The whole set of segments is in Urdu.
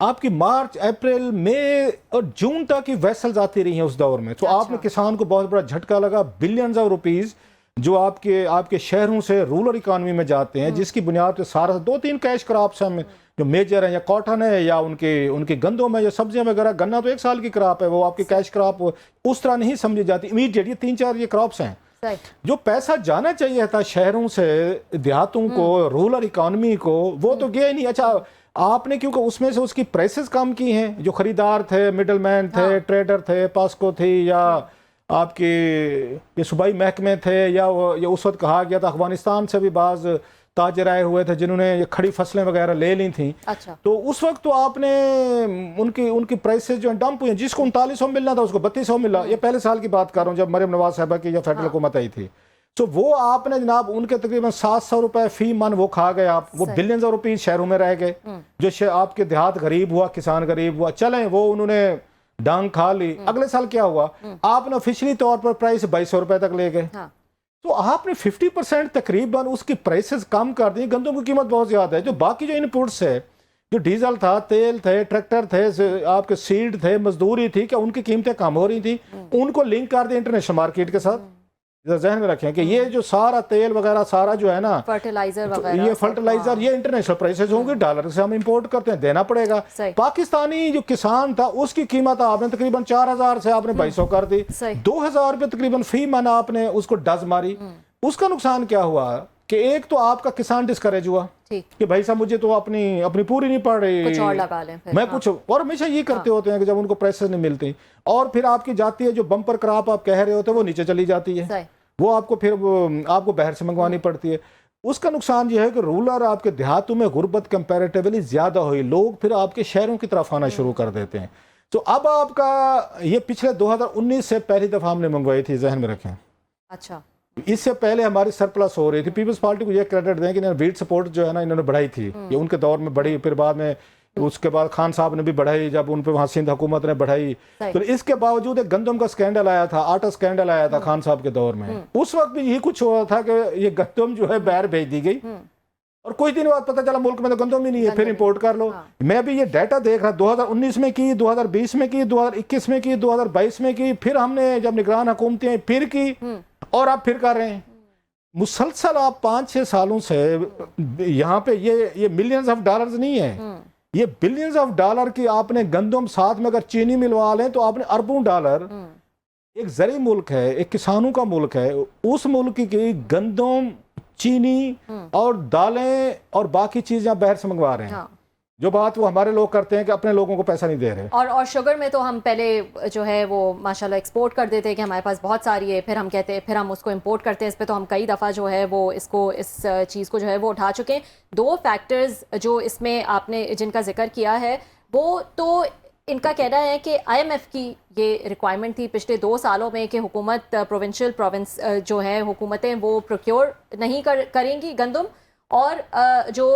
آپ کی مارچ اپریل مئی اور جون تک کی ویسلز آتی رہی ہیں اس دور میں. تو آپ نے کسان کو بہت بڑا جھٹکا لگا. بلینز آف روپیز جو آپ کے شہروں سے رورل اکانومی میں جاتے ہیں, جس کی بنیاد پہ سارا 2-3 کیش کراپس ہیں جو میجر ہیں, یا کاٹن ہے یا ان کی گندم ہے یا سبزیاں وغیرہ. گنا تو 1 سال کی کراپ ہے, وہ آپ کی کیش کراپ اس طرح نہیں سمجھی جاتی امیڈیٹ. یہ 3-4 یہ کراپس ہیں. جو پیسہ جانا چاہیے تھا شہروں سے دیہاتوں کو, رورل اکانومی کو, وہ تو گیا ہی نہیں. اچھا آپ نے کیونکہ اس میں سے اس کی پرائسز کم کی ہیں, جو خریدار تھے, مڈل مین تھے, ٹریڈر تھے, پاسکو تھی, یا آپ کے یہ صوبائی محکمے تھے, یا اس وقت کہا گیا تھا افغانستان سے بھی بعض تاجر آئے ہوئے تھے جنہوں نے یہ کھڑی فصلیں وغیرہ لے لی تھیں. تو اس وقت تو آپ نے ان کی پرائسز جو ہیں ڈمپ ہوئی ہیں. جس کو 3900 ملنا تھا اس کو 3200 ملا. یہ پہلے سال کی بات کر رہا ہوں جب مریم نواز صاحبہ کی فیڈرل حکومت آئی تھی. تو وہ آپ نے جناب ان کے تقریباً 700 روپے فی من وہ کھا گئے آپ. وہ بلینز آف روپیز شہروں میں رہ گئے. جو آپ کے دیہات غریب ہوا, کسان غریب ہوا, چلیں وہ انہوں نے ڈانگ کھا لی. اگلے سال کیا ہوا, آپ نے آفیشلی طور پر پرائس 2200 روپے تک لے گئے. تو آپ نے 50% تقریباً اس کی پرائسز کم کر دی. گندم کی قیمت بہت زیادہ ہے. جو باقی جو انپوٹس ہے, جو ڈیزل تھا, تیل تھے, ٹریکٹر تھے, آپ کے سیڈ تھے, مزدوری تھی, کہ ان کی قیمتیں کم ہو رہی تھیں. ان کو لنک کر دیں انٹرنیشنل مارکیٹ کے ساتھ. ذہن میں رکھیں کہ یہ جو سارا تیل وغیرہ سارا جو ہے نا, فرٹیلائزر وغیرہ, یہ فرٹیلائزر یہ انٹرنیشنل پرائسز ہوں گے. ڈالر سے ہم امپورٹ کرتے ہیں, دینا پڑے گا. پاکستانی جو کسان تھا اس کی قیمت آپ نے تقریباً 4000 سے آپ نے 2200 کر دی. 2000 روپے تقریباً فی من آپ نے اس کو ڈز ماری. اس کا نقصان کیا ہوا کہ ایک تو آپ کا کسان ڈسکریج ہوا کہ بھائی صاحب مجھے تو اپنی پوری نہیں پڑ رہی, کچھ اور لگا لیں میں کچھ اور. ہمیشہ یہ کرتے ہوتے ہیں کہ جب ان کو پرائسز نہیں ملتی, اور پھر آپ کی جاتی ہے جو بمپر کراپ آپ کہہ رہے ہوتے ہیں وہ نیچے چلی جاتی ہے. وہ آپ کو پھر آپ کو باہر سے منگوانی پڑتی ہے. اس کا نقصان یہ ہے کہ رورل آپ کے دیہاتوں میں غربت کمپیریٹیولی زیادہ ہوئی. لوگ پھر آپ کے شہروں کی طرف آنا شروع کر دیتے ہیں. تو اب آپ کا یہ پچھلے 2019 سے پہلی دفعہ ہم نے منگوائی تھی, ذہن میں رکھیں. اچھا, اس سے پہلے ہماری سرپلس ہو رہی تھی. پیپلز پارٹی کو یہ کریڈٹ دیں کہ انہوں نے ویٹ سپورٹ جو ہے نا انہوں نے بڑھائی تھی. یہ ان کے دور میں بڑھی, پھر بعد میں اس کے بعد خان صاحب نے بھی بڑھائی, جب ان پہ وہاں سندھ حکومت نے بڑھائی. تو اس کے باوجود ایک گندم کا سکینڈل آیا تھا, آٹا سکینڈل آیا تھا خان صاحب کے دور میں. اس وقت بھی یہی کچھ ہوا تھا کہ یہ گندم جو ہے باہر بھیج دی گئی, اور کچھ دن بعد پتہ چلا ملک میں تو گندم ہی نہیں ہے, پھر امپورٹ کر لو. میں بھی یہ ڈیٹا دیکھ رہا, 2019 میں کی, 2020 میں کی, 2021 میں کی, 2022 میں کی, پھر ہم نے جب نگران حکومتیں پھر کی, اور آپ پھر کر رہے ہیں. مسلسل آپ 5-6 سالوں سے یہاں پہ یہ ملینز آف ڈالرز نہیں ہے, یہ بلینز آف ڈالر کی آپ نے گندم, ساتھ میں اگر چینی ملوا لیں تو آپ نے اربوں ڈالر. ایک زرعی ملک ہے, ایک کسانوں کا ملک ہے, اس ملک کی گندم, چینی اور دالیں اور باقی چیزیں باہر سے منگوا رہے ہیں. جو بات وہ ہمارے لوگ کرتے ہیں کہ اپنے لوگوں کو پیسہ نہیں دے رہے. اور شوگر میں تو ہم پہلے جو ہے وہ ماشاءاللہ ایکسپورٹ کر دیتے کہ ہمارے پاس بہت ساری ہے, پھر ہم کہتے ہیں پھر ہم اس کو امپورٹ کرتے ہیں. اس پہ تو ہم کئی دفعہ جو ہے وہ اس چیز کو جو ہے وہ اٹھا چکے ہیں. 2 فیکٹرز جو اس میں آپ نے جن کا ذکر کیا ہے, وہ تو ان کا کہنا ہے کہ آئی ایم ایف کی یہ ریکوائرمنٹ تھی پچھلے 2 سالوں میں کہ حکومت پروونس جو ہے حکومتیں وہ پروکیور نہیں کریں گی گندم, اور جو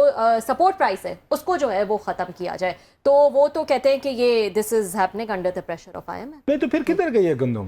سپورٹ پرائس ہے اس کو جو ہے وہ ختم کیا جائے. تو وہ تو کہتے ہیں کہ یہ this is happening under the pressure of I M F. نہیں تو پھر کدھر گئی ہے گندم؟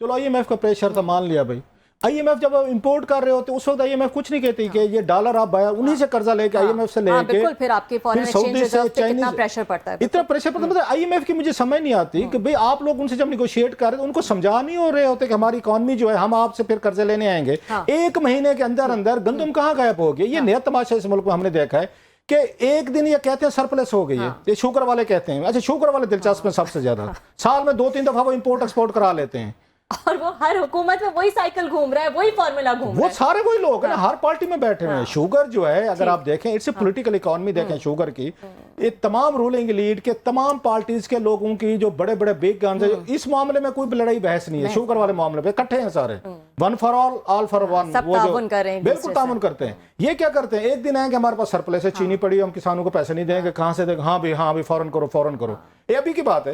چلو آئی ایم ایف کا پریشر تھا, مان لیا بھائی. آئی ایم ایف جب آپ امپورٹ کر رہے ہوتے اس وقت آئی ایم ایف کچھ نہیں کہتی کہ یہ ڈالر آپ انہیں سے قرضہ لے کے آئی ایم ایف سے لے کے, بالکل, پھر آپ کے فارن ایکسچینج ریزرو پہ کتنا پریشر پڑتا ہے, اتنا پریشر پڑتا ہے. مطلب آئی ایم ایف کی مجھے سمجھ نہیں آتی کہ بھئی آپ لوگ ان سے جب نیگوشیٹ کر رہے ہیں ان کو سمجھا نہیں ہو رہے ہوتے کہ ہماری اکانومی جو ہے ہم آپ سے پھر قرضے لینے آئیں گے. 1 مہینے کے اندر گندم کہاں غائب ہو گیا. یہ نیا تماشا اس ملک میں ہم نے دیکھا ہے کہ ایک دن یہ کہتے ہیں سرپلس ہو گئی ہے, یہ شوگر والے کہتے ہیں. اچھا شوگر والے دلچسپ ہیں سب سے زیادہ, سال میں 2-3 دفعہ وہ امپورٹ ایکسپورٹ کرا لیتے ہیں, اور وہ ہر حکومت میں وہی سائیکل گھوم رہا ہے, وہی فارمولا گھوم رہا ہے. وہ سارے وہی لوگ ہیں, ہر پارٹی میں بیٹھے ہوئے ہیں. شوگر جو ہے اگر آپ دیکھیں اٹس اے پولیٹیکل اکانومی دیکھیں شوگر کی, یہ تمام رولنگ لیڈ کے تمام پارٹیز کے لوگوں کی جو بڑے بڑے بگ گنز ہیں, اس معاملے میں کوئی لڑائی بحث نہیں ہے. شوگر والے معاملے پہ اکٹھے ہیں سارے, one for all, all for one, سب تعاون کر رہے ہیں, بالکل تعاون کرتے ہیں. یہ کیا کرتے ہیں, ایک دن آئیں کہ ہمارے پاس سرپلس ہے, چینی پڑی, ہم کسانوں کو پیسے نہیں دیں گے, کہاں سے دیں گے, ہاں بھی فوراً کرو. یہ ابھی کی بات ہے,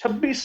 26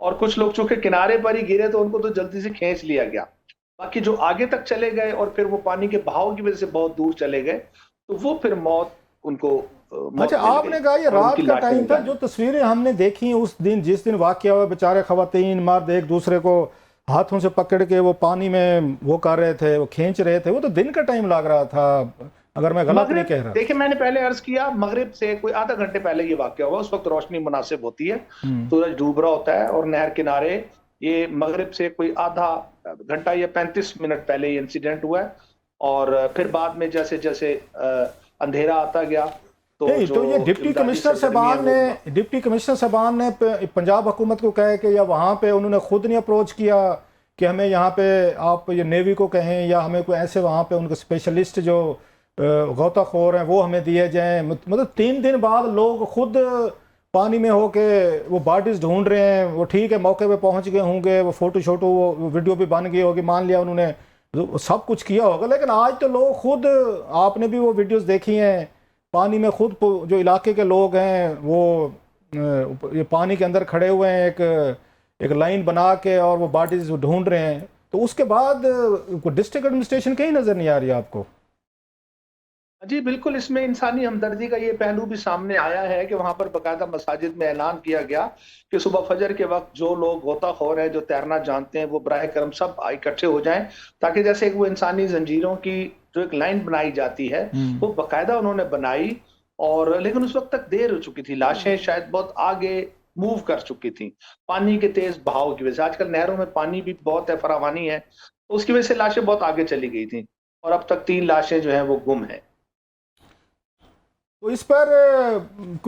اور کچھ لوگ چونکہ کنارے پر ہی گرے تو ان کو تو جلدی سے کھینچ لیا گیا. باقی جو آگے تک چلے گئے اور پھر وہ پانی کے بہاؤ کی وجہ سے بہت دور چلے گئے تو وہ پھر موت ان کو موت اچھا، مل آپ گئی نے کہا یہ اور ان رات کی کا لاشیں ٹائم تھا. نکالی. جو تصویریں ہم نے دیکھی اس دن، جس دن واقعہ ہوا، بیچارے خواتین مرد ایک دوسرے کو ہاتھوں سے پکڑ کے وہ پانی میں وہ کر رہے تھے، وہ کھینچ رہے تھے، وہ تو دن کا ٹائم لگ رہا تھا اگر میں غلط نہیں کہہ رہا. دیکھیں میں نے پہلے عرض کیا مغرب سے کوئی آدھا گھنٹے پہلے یہ واقعہ ہوا. اس وقت روشنی مناسب ہوتی ہے، سورج ڈوب رہا ہوتا ہے اور نہر کنارے. یہ مغرب سے کوئی آدھا گھنٹہ یا 35 منٹ پہلے یہ انسیڈنٹ ہوا ہے. اور پھر بعد میں جیسے جیسے اندھیرا آتا گیا نہیں تو یہ ڈپٹی کمشنر صاحبان نے پنجاب حکومت کو کہے کہ یا وہاں پہ انہوں نے خود نہیں اپروچ کیا کہ ہمیں یہاں پہ آپ یہ نیوی کو کہیں یا ہمیں کوئی ایسے وہاں پہ ان کے اسپیشلسٹ جو غوطہ خور ہیں وہ ہمیں دیے جائیں. مطلب 3 دن بعد لوگ خود پانی میں ہو کے وہ باڈیز ڈھونڈ رہے ہیں. وہ ٹھیک ہے موقع پہ پہنچ گئے ہوں گے، وہ فوٹو شوٹو وہ ویڈیو بھی بن گئی ہوگی، مان لیا انہوں نے سب کچھ کیا ہوگا، لیکن آج تو لوگ خود، آپ نے بھی وہ ویڈیوز دیکھی ہیں، پانی میں خود جو علاقے کے لوگ ہیں وہ یہ پانی کے اندر کھڑے ہوئے ہیں ایک لائن بنا کے اور وہ باڈیز ڈھونڈ رہے ہیں. تو اس کے بعد ڈسٹرکٹ ایڈمنسٹریشن کہیں نظر نہیں آ رہی آپ کو؟ جی بالکل، اس میں انسانی ہمدردی کا یہ پہلو بھی سامنے آیا ہے کہ وہاں پر باقاعدہ مساجد میں اعلان کیا گیا کہ صبح فجر کے وقت جو لوگ غوطہ خور ہیں، جو تیرنا جانتے ہیں، وہ براہ کرم سب اکٹھے ہو جائیں، تاکہ جیسے وہ انسانی زنجیروں کی جو ایک لائن بنائی جاتی ہے وہ باقاعدہ انہوں نے بنائی. اور لیکن اس وقت تک دیر ہو چکی تھی، لاشیں شاید بہت آگے موو کر چکی تھیں پانی کے تیز بہاؤ کی وجہ سے. آج کل نہروں میں پانی بھی بہت ہے، فراوانی ہے، تو اس کی وجہ سے لاشیں بہت آگے چلی گئی تھیں اور اب تک 3 لاشیں جو ہیں وہ گم ہیں. تو اس پر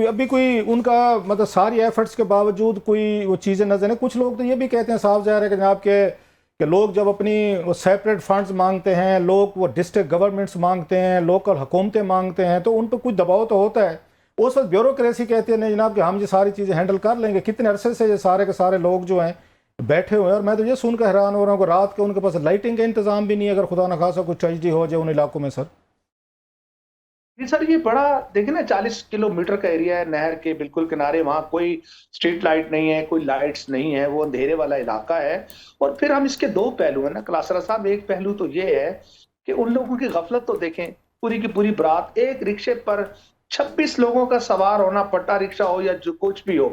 ابھی کوئی ان کا مطلب ساری ایفرٹس کے باوجود کوئی وہ چیزیں نظر نہیں. کچھ لوگ تو یہ بھی کہتے ہیں صاف ظاہر ہے کہ جناب کہ لوگ جب اپنی وہ سیپریٹ فنڈز مانگتے ہیں، لوگ وہ ڈسٹرکٹ گورنمنٹس مانگتے ہیں، لوکل حکومتیں مانگتے ہیں، تو ان پہ کچھ دباؤ تو ہوتا ہے. اس وقت بیوروکریسی کہتے ہیں نہیں جناب کہ ہم یہ ساری چیزیں ہینڈل کر لیں گے. کتنے عرصے سے یہ سارے کے سارے لوگ جو ہیں بیٹھے ہوئے ہیں، اور میں تو یہ سن کر حیران ہو رہا ہوں کہ رات کے ان کے پاس لائٹنگ کا انتظام بھی نہیں ہے اگر خدا نخواستہ کچھ ٹریجڈی ہو جائے ان علاقوں میں. سر جی سر، یہ بڑا دیکھیں نا 40 کلومیٹر کا ایریا ہے نہر کے بالکل کنارے، وہاں کوئی اسٹریٹ لائٹ نہیں ہے، کوئی لائٹس نہیں ہے، وہ اندھیرے والا علاقہ ہے. اور پھر ہم اس کے 2 پہلو ہیں نا کلاسرا صاحب. ایک پہلو تو یہ ہے کہ ان لوگوں کی غفلت تو دیکھیں، پوری کی پوری برات ایک رکشے پر 26 لوگوں کا سوار ہونا، پٹا رکشہ ہو یا جو کچھ بھی ہو،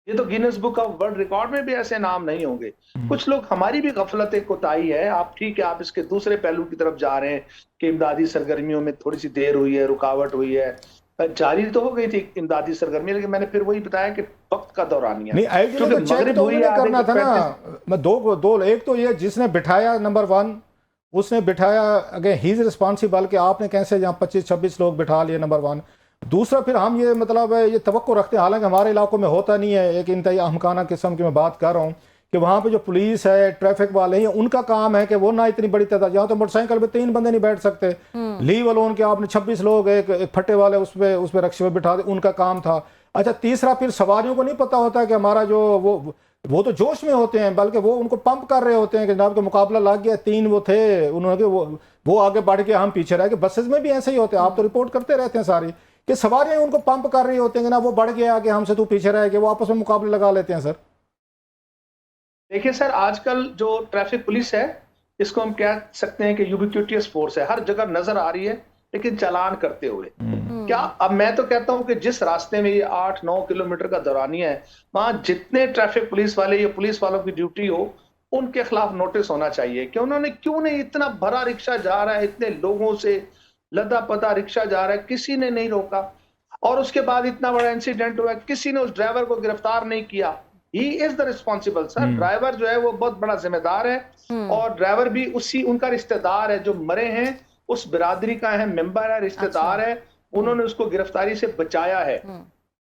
یہ تو grains book of world record میں بھی ایسے نام نہیں ہوں گے. کچھ لوگ، ہماری بھی غفلت ایک کوتاہی ہے. آپ ٹھیک ہے، آپ اس کے دوسرے پہلو کی طرف جا رہے ہیں کہ امدادی سرگرمیوں میں تھوڑی سی دیر ہوئی ہے، رکاوٹ ہوئی ہے. جاری تو ہو گئی تھی امدادی سرگرمی، لیکن میں نے پھر وہی بتایا کہ وقت کا دورانیہ نہیں آئیڈیل تو چیک تو انہوں نے کرنا تھا نا. میں دو ایک تو یہ جس نے بٹھایا نمبر 1 اس نے بٹھایا، اگین ہی از رسپانسبل کہ آپ نے کیسے جہاں 25-26 لوگ بٹھا لیے نمبر 1. دوسرا پھر ہم یہ مطلب یہ توقع رکھتے ہیں، حالانکہ ہمارے علاقوں میں ہوتا نہیں ہے، ایک انتہائی احمقانہ قسم کی میں بات کر رہا ہوں کہ وہاں پہ جو پولیس ہے، ٹریفک والے ہیں، ان کا کام ہے کہ وہ نہ اتنی بڑی تعداد، یہاں تو موٹر سائیکل پہ 3 بندے نہیں بیٹھ سکتے، لیو الون کے آپ نے 26 لوگ ایک پھٹے والے اس پہ رکشے پہ بٹھا دے، ان کا کام تھا. اچھا تیسرا پھر سواریوں کو نہیں پتا ہوتا کہ ہمارا جو وہ تو جوش میں ہوتے ہیں، بلکہ وہ ان کو پمپ کر رہے ہوتے ہیں کہ جناب کے مقابلہ لگ گیا، 3 وہ تھے، انہوں نے وہ آگے بڑھ کے ہم پیچھے رہ گئے. بسز میں بھی ایسے ہی ہوتے ہیں، آپ تو رپورٹ کرتے رہتے ہیں ساری، کہ سواریاں ان کو پمپ کر رہی ہوتے ہیں کہ نا وہ بڑھ گیا کہ ہم سے تو پیچھے رہ گئے، وہ آپس میں مقابلے لگا لیتے ہیں. سر دیکھیں سر، آج کل جو ٹریفک پولیس ہے اس کو ہم کہہ سکتے ہیں کہ یوبیکوٹیس فورس ہے، ہر جگہ نظر آ رہی ہے لیکن چالان کرتے ہوئے. کیا اب میں تو کہتا ہوں کہ جس راستے میں یہ 8-9 کلومیٹر کا دورانیہ ہے، وہاں جتنے ٹریفک پولیس والے یا پولیس والوں کی ڈیوٹی ہو، ان کے خلاف نوٹس ہونا چاہیے کہ انہوں نے کیوں نہیں، اتنا بھرا رکشہ جا رہا ہے، اتنے لوگوں سے لدا پدا رکشہ جا رہا ہے، کسی نے نہیں روکا. اور اس کے بعد اتنا بڑا انسیڈنٹ ہوا، کسی نے اس ڈرائیور کو گرفتار نہیں کیا. ہی از دا ریسپانسبل. سر ڈرائیور جو ہے وہ بہت بڑا ذمہ دار ہے، اور ڈرائیور بھی ان کا رشتہ دار ہے، جو مرے ہیں اس برادری کا ہے، ممبر ہے، رشتہ دار ہے. انہوں نے اس کو گرفتاری سے بچایا ہے.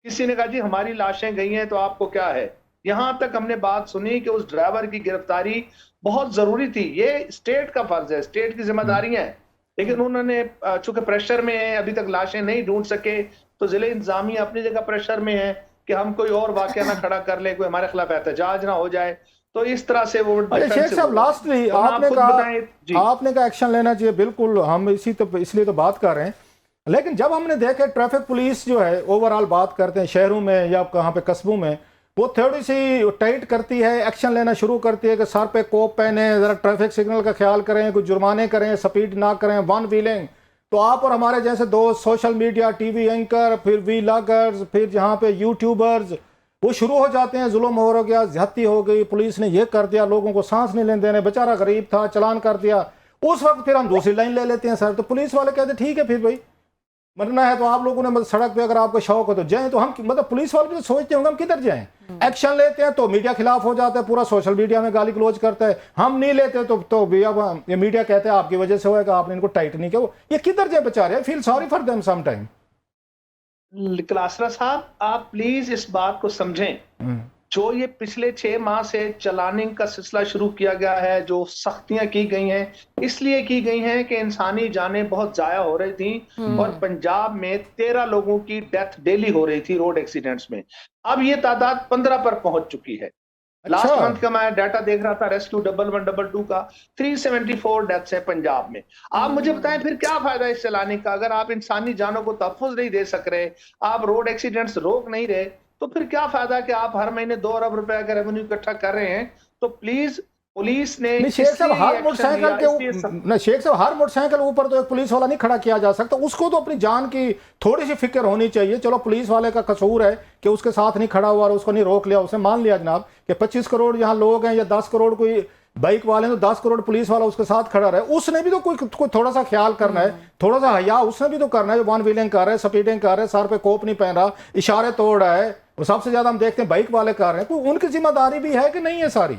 کسی نے کہا جی ہماری لاشیں گئی ہیں تو آپ کو کیا ہے. یہاں تک ہم نے بات سنی کہ اس ڈرائیور کی گرفتاری بہت ضروری تھی. یہ اسٹیٹ کا فرض ہے، اسٹیٹ کی ذمہ داریاں ہیں، لیکن انہوں نے چونکہ پریشر میں ہیں، ابھی تک لاشیں نہیں ڈھونڈ سکے، تو ضلع انتظامیہ اپنی جگہ پریشر میں ہے کہ ہم کوئی اور واقعہ نہ کھڑا کر لیں، کوئی ہمارے خلاف احتجاج نہ ہو جائے. تو اس طرح سے وہ شیخ صاحب لاسٹلی آپ نے کہا ایکشن لینا چاہیے، بالکل ہم اس لیے تو بات کر رہے ہیں. لیکن جب ہم نے دیکھا ٹریفک پولیس جو ہے اوورال بات کرتے ہیں شہروں میں یا کہاں پہ قصبوں میں، وہ تھوڑی سی ٹائٹ کرتی ہے، ایکشن لینا شروع کرتی ہے کہ سر پہ کوپ پہنے، ذرا ٹریفک سگنل کا خیال کریں، کچھ جرمانے کریں، سپیڈ نہ کریں، ون ویلنگ. تو آپ اور ہمارے جیسے دوست social media, T V anchor, پھر ویلاگرز، پھر جہاں پہ یوٹیوبرز، وہ شروع ہو جاتے ہیں، ظلم ہو گیا، زیادتی ہو گئی، پولیس نے یہ کر دیا، لوگوں کو سانس نہیں لینے دینے، بیچارہ غریب تھا، چلان کر دیا. اس وقت پھر ہم دوسری لائن لے لیتے ہیں سر. تو پولیس والے کہتے ہیں ٹھیک ہے پھر بھائی مرنا ہے تو آپ لوگوں نے مطلب سڑک پہ اگر آپ کو شوق ہو تو جائیں. تو ہم مطلب پولیس والے بھی سوچتے ہوں گے ہم کدھر جائیں. ایکشن لیتے ہیں تو میڈیا خلاف ہو جاتا ہے، پورا سوشل میڈیا میں گالی گلوچ کرتا ہے. ہم نہیں لیتے تو بھی اب یہ میڈیا کہتے ہیں آپ کی وجہ سے ہوا ہے کہ آپ نے ان کو ٹائٹ نہیں کیا. یہ کدھر جائیں بیچارے. I feel sorry for them some time. Klasra صاحب آپ پلیز اس بات کو سمجھیں، جو یہ پچھلے 6 ماہ سے چلاننگ کا سلسلہ شروع کیا گیا ہے، جو سختیاں کی گئی ہیں، اس لیے کی گئی ہیں کہ انسانی جانیں بہت ضائع ہو رہی تھیں اور پنجاب میں 13 لوگوں کی ڈیتھ ڈیلی ہو رہی تھی روڈ ایکسیڈنٹس میں. اب یہ تعداد 15 پر پہنچ چکی ہے. لاسٹ منتھ کا میں ڈیٹا دیکھ رہا تھا ریسکیو 1122 کا 374 ڈیتھس ہیں پنجاب میں. آپ مجھے بتائیں پھر کیا فائدہ اس چلانے کا اگر آپ انسانی جانوں کو تحفظ نہیں دے سک رہے، آپ روڈ ایکسیڈنٹس روک نہیں رہے، تو پھر کیا فائدہ کہ آپ ہر مہینے 2 ارب روپے کا ریونیو اکٹھا کر رہے ہیں. تو پلیز پولیس نے شیخ صاحب ہر موٹر سائیکل کے شیخ صاحب ہر موٹر سائیکل اوپر تو ایک پولیس والا نہیں کھڑا کیا جا سکتا. اس کو تو اپنی جان کی تھوڑی سی فکر ہونی چاہیے. چلو پولیس والے کا قصور ہے کہ اس کے ساتھ نہیں کھڑا ہوا اور اس کو نہیں روک لیا. اسے مان لیا جناب کہ 25 کروڑ یہاں لوگ ہیں یا 10 کروڑ کوئی بائک والے ہیں تو 10 کروڑ پولیس والا اس کے ساتھ کھڑا رہے. اس نے بھی تو کوئی تھوڑا سا خیال کرنا ہے، تھوڑا سا حیا اس نے بھی تو کرنا ہے. جو ون ویلنگ کر رہے ہیں، سپیڈنگ کر رہے ہیں، سر پہ کوپ نہیں پہن رہا، اشارے توڑ رہا ہے، اور سب سے زیادہ ہم دیکھتے ہیں بائک والے کر رہے ہیں. تو ان کی ذمہ داری بھی ہے کہ نہیں ہے ساری؟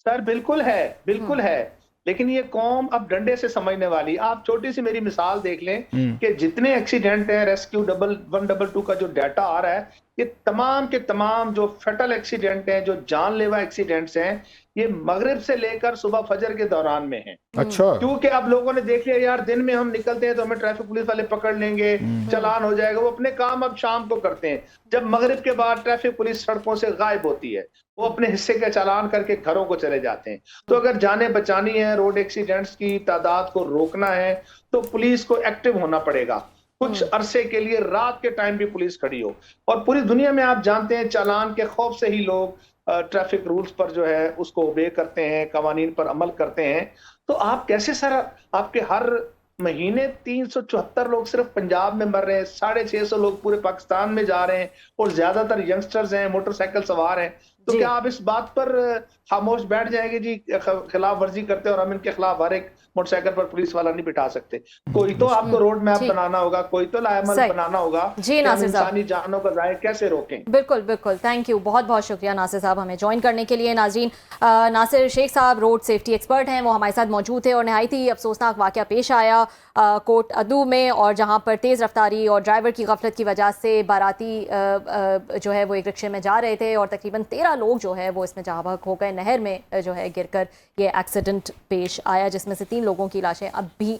سر بالکل ہے، بالکل ہے، لیکن یہ قوم اب ڈنڈے سے سمجھنے والی. آپ چھوٹی سی میری مثال دیکھ لیں کہ جتنے ایکسیڈنٹ ہیں، ریسکیو 1122 کا جو ڈیٹا آ رہا ہے، یہ تمام کے تمام جو فیٹل ایکسیڈنٹ ہیں، جو جان لیوا ایکسیڈنٹس ہیں، یہ مغرب سے لے کر صبح فجر کے دوران میں ہیں. اچھا. کیونکہ اب لوگوں نے دیکھ لیا یار دن میں ہم نکلتے ہیں تو ہمیں ٹریفک پولیس والے پکڑ لیں گے، چلان ہو جائے گا. وہ اپنے کام اب شام کو کرتے ہیں. جب مغرب کے بعد ٹریفک پولیس سڑکوں سے غائب ہوتی ہے، وہ اپنے حصے کا چالان کر کے گھروں کو چلے جاتے ہیں. تو اگر جانیں بچانی ہے، روڈ ایکسیڈنٹس کی تعداد کو روکنا ہے، تو پولیس کو ایکٹیو ہونا پڑے گا. کچھ عرصے کے لیے رات کے ٹائم بھی پولیس کھڑی ہو. اور پوری دنیا میں آپ جانتے ہیں چالان کے خوف سے ہی لوگ ٹریفک رولز پر جو ہے اس کو اوبے کرتے ہیں، قوانین پر عمل کرتے ہیں. تو آپ کیسے سر آپ کے ہر مہینے 374 لوگ صرف پنجاب میں مر رہے ہیں، 650 لوگ پورے پاکستان میں جا رہے ہیں، اور زیادہ تر ینگسٹرز ہیں، موٹر سائیکل سوار ہیں. تو کیا آپ اس بات پر خاموش بیٹھ جائیں گے جی خلاف ورزی کرتے اور ہم ان کے خلاف ہر ایک موٹر سائیکل پر پولیس والا نہیں بٹھا سکتے؟ کوئی تو آپ کو روڈ میپ بنانا ہوگا، کوئی تو لائحہ بنانا ہوگا کہ ہم انسانی جانوں کا ضائع کیسے روکیں. بالکل بالکل، تھینک یو، بہت بہت شکریہ ناصر صاحب ہمیں جوائن کرنے کے لیے. ناظرین، ناصر شیخ صاحب روڈ سیفٹی ایکسپرٹ ہیں، وہ ہمارے ساتھ موجود تھے. اور نہایت ہی افسوسناک واقعہ پیش آیا کوٹ ادو میں، اور جہاں پر تیز رفتاری اور ڈرائیور کی غفلت کی وجہ سے باراتی جو ہے وہ ایک رکشے میں جا رہے تھے، اور تقریباً 13 لوگ جو ہے وہ اس میں جاں بحق ہو گئے. نہر میں جو ہے گر کر یہ ایکسیڈنٹ پیش آیا، جس میں سے 3 لوگوں کی لاشیں اب بھی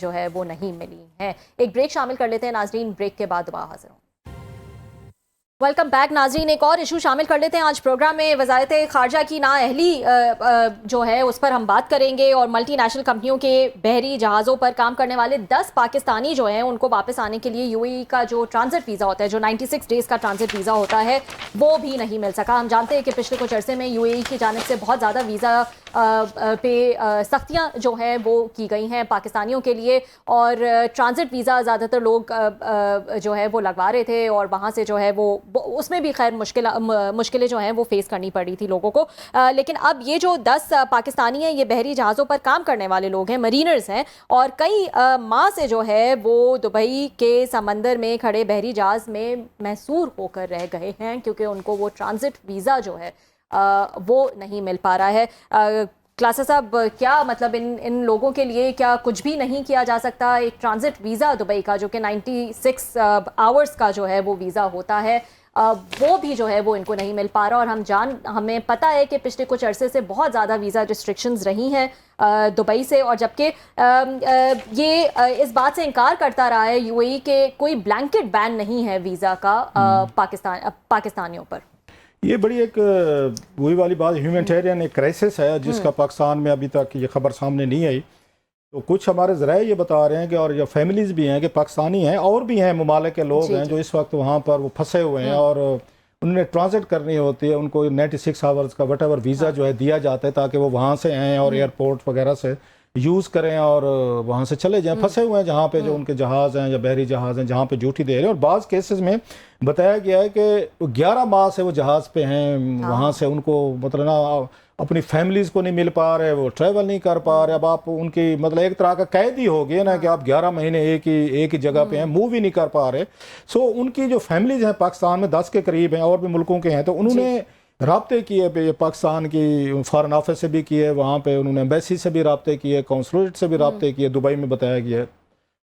جو ہے وہ نہیں ملی ہیں. ایک بریک شامل کر لیتے ہیں ناظرین، بریک کے بعد دوبارہ حاضر ہوں. ویلکم بیک ناظرین. ایک اور ایشو شامل کر لیتے ہیں آج پروگرام میں. وزارت خارجہ کی نااہلی جو ہے اس پر ہم بات کریں گے، اور ملٹی نیشنل کمپنیوں کے بحری جہازوں پر کام کرنے والے 10 پاکستانی جو ہیں ان کو واپس آنے کے لیے یو اے ای کا جو ٹرانزٹ ویزا ہوتا ہے، جو 96 ڈیز کا ٹرانزٹ ویزا ہوتا ہے، وہ بھی نہیں مل سکا. ہم جانتے ہیں کہ پچھلے کچھ عرصے میں یو اے ای کی جانب سے بہت زیادہ ویزا پہ سختیاں جو ہیں وہ کی گئی ہیں پاکستانیوں کے لیے، اور ٹرانزٹ ویزا زیادہ تر لوگ جو ہے وہ لگوا رہے تھے، اور وہاں سے جو ہے وہ اس میں بھی خیر مشکلیں جو ہیں وہ فیس کرنی پڑی تھی لوگوں کو. لیکن اب یہ جو 10 پاکستانی ہیں، یہ بحری جہازوں پر کام کرنے والے لوگ ہیں، مرینرز ہیں، اور کئی ماہ سے جو ہے وہ دبئی کے سمندر میں کھڑے بحری جہاز میں محصور ہو کر رہ گئے ہیں، کیونکہ ان کو وہ ٹرانزٹ ویزا جو ہے وہ نہیں مل پا رہا ہے. کلاسر صاحب، کیا مطلب ان لوگوں کے لیے کیا کچھ بھی نہیں کیا جا سکتا؟ ایک ٹرانزٹ ویزا دبئی کا جو کہ 96 آورز کا جو ہے وہ ویزا ہوتا ہے، وہ بھی جو ہے وہ ان کو نہیں مل پا رہا. اور ہمیں پتہ ہے کہ پچھلے کچھ عرصے سے بہت زیادہ ویزا ریسٹرکشنز رہی ہیں دبئی سے، اور جبکہ یہ اس بات سے انکار کرتا رہا ہے یو اے ای کہ کوئی بلینکٹ بین نہیں ہے ویزا کا پاکستانیوں پر. یہ بڑی ایک وہی والی بات، ہیومینٹیرین ایک کرائسس ہے جس کا پاکستان میں ابھی تک یہ خبر سامنے نہیں آئی. تو کچھ ہمارے ذرائع یہ بتا رہے ہیں کہ، اور یہ فیملیز بھی ہیں کہ پاکستانی ہیں اور بھی ہیں ممالک کے لوگ ہیں جو اس وقت وہاں پر وہ پھنسے ہوئے ہیں، اور انہوں نے ٹرانزٹ کرنی ہوتی ہے، ان کو 96 آورز کا وٹ ایور ویزا جو ہے دیا جاتا ہے تاکہ وہ وہاں سے آئیں اور ایئرپورٹ وغیرہ سے یوز کریں اور وہاں سے چلے جائیں. پھنسے ہوئے ہیں جہاں پہ جو ان کے جہاز ہیں یا بحری جہاز ہیں جہاں پہ ڈیوٹی دے رہے ہیں. اور بعض کیسز میں بتایا گیا ہے کہ 11 ماہ سے وہ جہاز پہ ہیں، وہاں سے ان کو مطلب نا اپنی فیملیز کو نہیں مل پا رہے، وہ ٹریول نہیں کر پا رہے. اب آپ ان کی مطلب ایک طرح کا قید ہی ہو گیا نا کہ آپ 11 مہینے ایک ہی جگہ پہ ہیں، موو ہی نہیں کر پا رہے. سو ان کی جو فیملیز ہیں پاکستان میں 10 کے قریب ہیں، اور بھی ملکوں کے ہیں، تو انہوں نے رابطے کیے پاکستان کی فارن آفس سے بھی کیے، وہاں پہ انہوں نے ایمبیسی سے بھی رابطے کیے، قونصلیٹ سے بھی رابطے کیے، دبئی میں بتایا گیا ہے.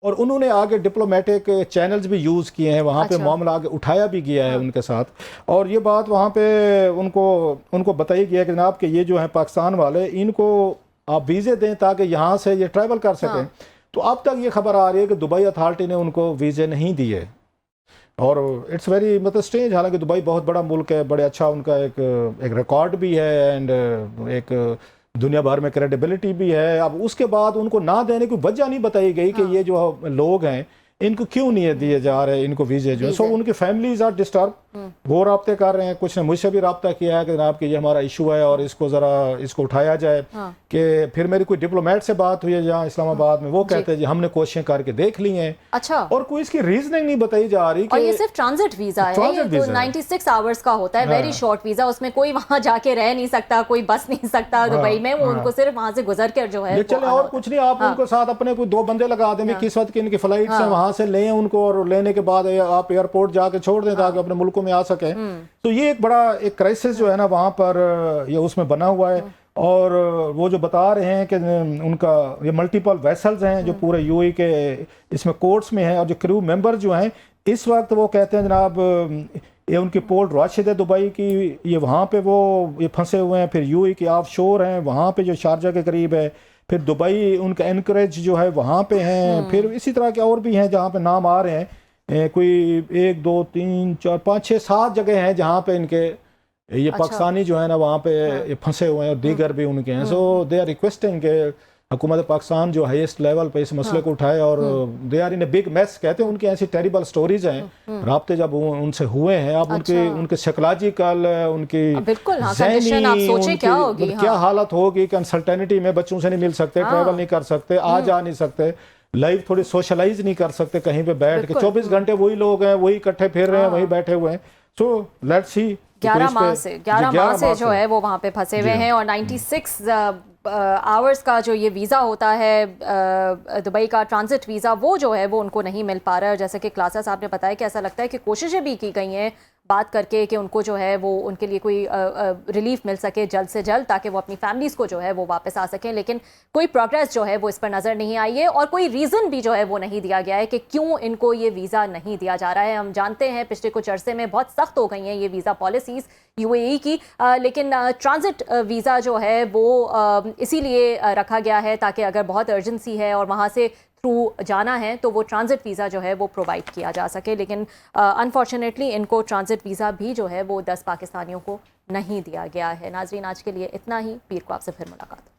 اور انہوں نے آگے ڈپلومیٹک چینلز بھی یوز کیے ہیں، وہاں پہ معاملہ آگے اٹھایا بھی گیا ہے ان کے ساتھ. اور یہ بات وہاں پہ ان کو بتائی گیا کہ جناب کہ یہ جو ہیں پاکستان والے، ان کو آپ ویزے دیں تاکہ یہاں سے یہ ٹریول کر سکیں. تو اب تک یہ خبر آ رہی ہے کہ دبئی اتھارٹی نے ان کو ویزے نہیں دیے. اور اٹس ویری مطلب اسٹرینج، حالانکہ دبئی بہت بڑا ملک ہے، بڑے اچھا ان کا ایک ریکارڈ بھی ہے، اینڈ ایک دنیا بھر میں کریڈیبلٹی بھی ہے. اب اس کے بعد ان کو نہ دینے کی وجہ نہیں بتائی گئی کہ یہ جو لوگ ہیں ان کو کیوں نہیں دیے جا رہے ان کو ویزے جو ہے. سو ان کی فیملیز آر ڈسٹرب، وہ رابطے کر رہے ہیں. کچھ نے مجھ سے بھی رابطہ کیا ہے کہ جناب کہ یہ ہمارا ایشو ہے اور اس کو اٹھایا جائے. کہ پھر میری کوئی ڈپلومیٹ سے بات ہوئی ہے جہاں اسلام آباد میں، وہ کہتے ہیں جی ہم نے کوششیں کر کے دیکھ لی ہیں. اچھا. اور کوئی اس کی ریزننگ نہیں بتائی جا رہی. اور یہ صرف ٹرانزٹ ویزا ہے، یہ تو 96 آورز کا ہوتا ہے، ویری شارٹ ویزا. اس میں کوئی وہاں جا کے رہ نہیں سکتا، کوئی بس نہیں سکتا دبئی میں. وہ ان کو صرف وہاں سے گزر کر جو ہے چلے، اور کچھ نہیں. آپ ان کو ساتھ اپنے کوئی 2 بندے لگا دیں، کس وقت کی ان کی فلائٹس ہیں، وہاں سے لیں ان کو، اور لینے کے بعد آپ ایئرپورٹ جا کے چھوڑ دیں تاکہ اپنے ملکوں میں آ سکیں. تو یہ ایک بڑا ایک کرائسس جو ہے نا وہاں پر یہ اس میں بنا ہوا ہے. اور وہ جو بتا رہے ہیں کہ ان کا یہ ملٹیپل ویسلز ہیں جو پورے یو اے کے اس میں کورٹس میں ہیں، اور جو کریو ممبر جو ہیں اس وقت وہ کہتے ہیں جناب یہ ان کی پورٹ راشد ہے دبئی کی، یہ وہاں پہ یہ پھنسے ہوئے ہیں. پھر یو اے کے آف شور ہیں وہاں پہ جو شارجہ کے قریب ہے. پھر دبئی ان کا اینکریج جو ہے وہاں پہ ہیں. پھر اسی طرح کے اور بھی ہیں جہاں پہ نام آ رہے ہیں. کوئی 1 2 3 4 5 6 7 جگہ ہیں جہاں پہ ان کے یہ پاکستانی جو ہے نا وہاں پہ یہ پھنسے ہوئے ہیں، اور دیگر بھی ان کے ہیں. سو دے آر ریکویسٹنگ کہ حکومت پاکستان جو ہائیسٹ لیول پہ اس مسئلے کو اٹھائے. اور they are in a big mess. کہتے ہیں ان کی ایسی ٹیریبل سٹوریز ہیں، رابطے جب ان سے ہوئے ہیں. اب ان کے سائیکولوجیکل، ان کی ذہنی کیا حالت ہوگی کہ انسرٹینٹی میں بچوں سے نہیں مل سکتے، ٹریول نہیں کر سکتے، جا نہیں سکتے، لائف تھوڑی سوشلائز نہیں کر سکتے کہیں پہ بیٹھ کے. 24 گھنٹے وہی لوگ ہیں، وہی اکٹھے پھر رہے ہیں، وہی بیٹھے ہوئے ہیں. سو لیٹس سی 11 ماہ سے جو ہے وہ وہاں پہ پھنسے ہوئے ہیں. اور 96 آورز کا جو یہ ویزا ہوتا ہے دبئی کا ٹرانزٹ ویزا، وہ جو ہے وہ ان کو نہیں مل پا رہا ہے. اور جیسے کہ کلاسا صاحب نے بتایا کہ ایسا لگتا ہے کہ کوششیں بھی کی گئی ہیں بات کر کے کہ ان کو جو ہے وہ ان کے لیے کوئی ریلیف مل سکے جلد سے جلد تاکہ وہ اپنی فیملیز کو جو ہے وہ واپس آ سکیں. لیکن کوئی پروگریس جو ہے وہ اس پر نظر نہیں آئی ہے، اور کوئی ریزن بھی جو ہے وہ نہیں دیا گیا ہے کہ کیوں ان کو یہ ویزا نہیں دیا جا رہا ہے. ہم جانتے ہیں پچھلے کچھ عرصے میں بہت سخت ہو گئی ہیں یہ ویزا پالیسیز یو اے ای کی، لیکن ٹرانزٹ ویزا جو ہے وہ اسی لیے رکھا گیا ہے تاکہ اگر بہت ارجنسی ہے اور وہاں سے تھرو جانا ہے تو وہ ٹرانزٹ ویزا جو ہے وہ پرووائڈ کیا جا سکے. لیکن انفارچونیٹلی ان کو ٹرانزٹ ویزا بھی جو ہے وہ 10 پاکستانیوں کو نہیں دیا گیا ہے. ناظرین آج کے لیے اتنا ہی، پیر کو آپ سے پھر ملاقات.